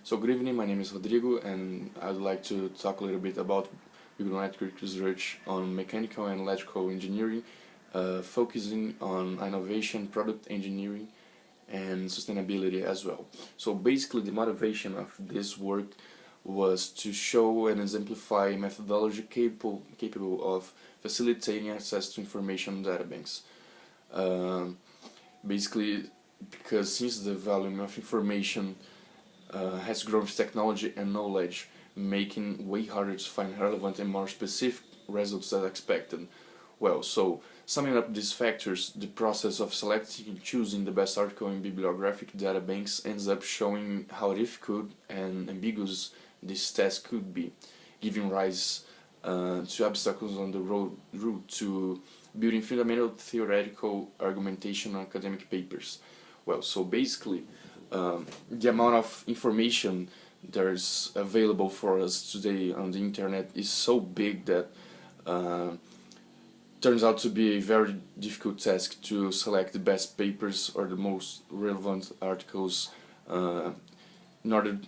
So good evening, my name is Rodrigo and I would like to talk a little bit about bibliometric research on mechanical and electrical engineering, focusing on innovation, product engineering and sustainability as well. So basically the motivation of this work was to show and exemplify methodology capable of facilitating access to information databanks. Um Basically, because since the volume of information has grown with technology and knowledge, making way harder to find relevant and more specific results than expected. Well, so summing up these factors, the process of selecting and choosing the best article in bibliographic databanks ends up showing how difficult and ambiguous this task could be, giving rise to obstacles on the route to building fundamental theoretical argumentation on academic papers. Well, so basically, the amount of information there's available for us today on the internet is so big that turns out to be a very difficult task to select the best papers or the most relevant articles in order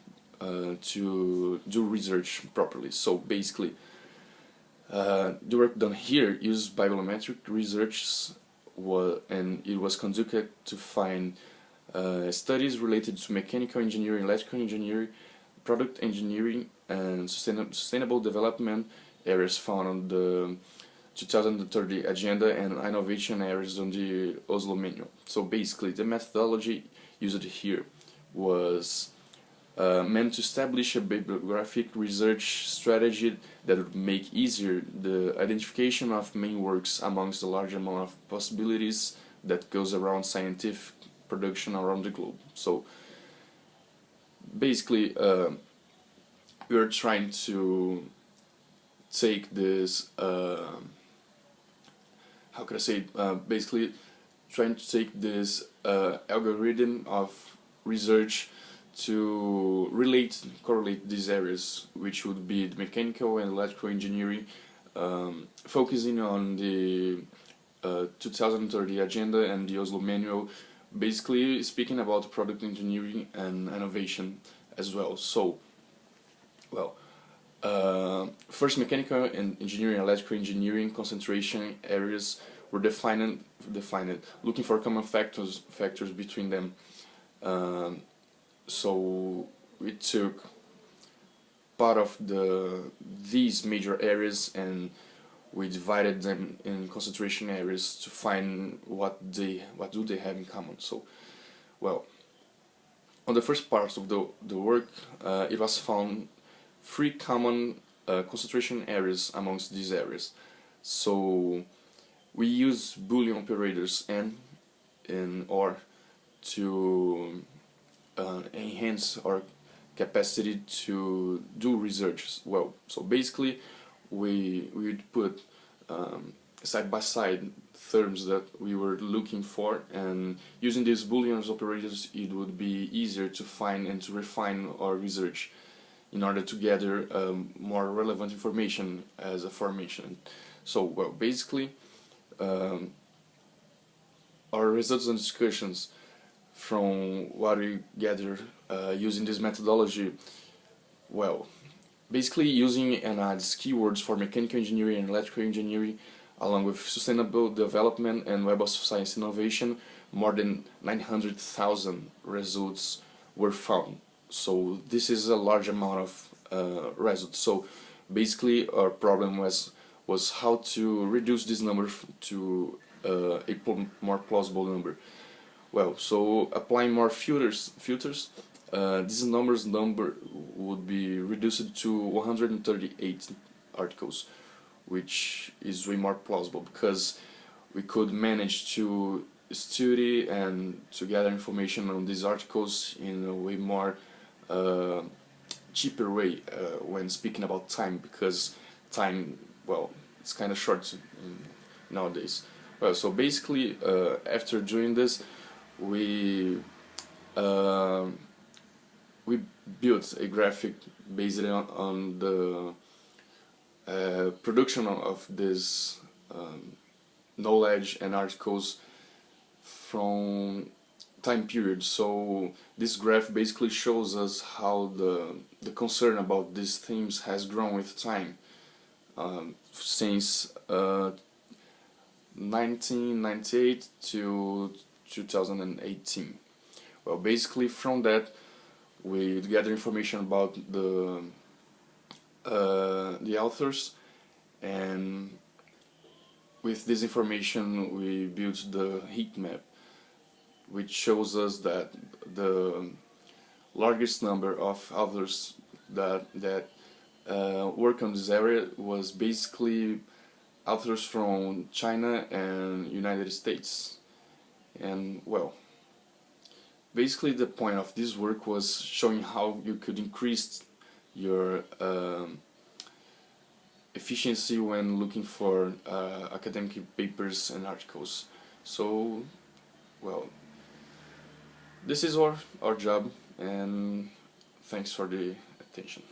to do research properly. So basically, the work done here used bibliometric research and it was conducted to find studies related to mechanical engineering, electrical engineering, product engineering and sustainable development areas found on the 2030 agenda and innovation areas on the Oslo Manual. So basically the methodology used here was meant to establish a bibliographic research strategy that would make easier the identification of main works amongst the large amount of possibilities that goes around scientific production around the globe. So basically we are trying to take this how can I say basically trying to take this algorithm of research to correlate these areas, which would be the mechanical and electrical engineering, focusing on the 2030 agenda and the Oslo Manual, basically speaking about product engineering and innovation as well. So, well, first mechanical and engineering, electrical engineering concentration areas were defined, looking for common factors between them. So we took part of these major areas and we divided them in concentration areas to find what do they have in common. So, well, on the first part of the work, it was found 3 common concentration areas amongst these areas. So we use Boolean operators and or to enhance our capacity to do research. Well, so basically we would put side by side terms that we were looking for, and using these Boolean operators it would be easier to find and to refine our research in order to gather more relevant information as aforementioned. So, well, basically our results and discussions from what we gathered using this methodology, well, basically using and adds keywords for mechanical engineering and electrical engineering, along with sustainable development and Web of Science innovation, more than 900,000 results were found. So this is a large amount of results. So basically our problem was how to reduce this number to a more plausible number. Well, so applying more filters, this number would be reduced to 138 articles, which is way more plausible because we could manage to study and to gather information on these articles in a way more cheaper way when speaking about time, because time, well, it's kind of short nowadays. Well, so basically after doing this, we built a graphic based on the production of this knowledge and articles from time period. So this graph basically shows us how the concern about these themes has grown with time, since 1998 to 2018. Well, basically from that we gather information about the authors, and with this information we built the heat map, which shows us that the largest number of authors that work on this area was basically authors from China and United States. And well, basically the point of this work was showing how you could increase your efficiency when looking for academic papers and articles. So, well, this is our job, and thanks for the attention.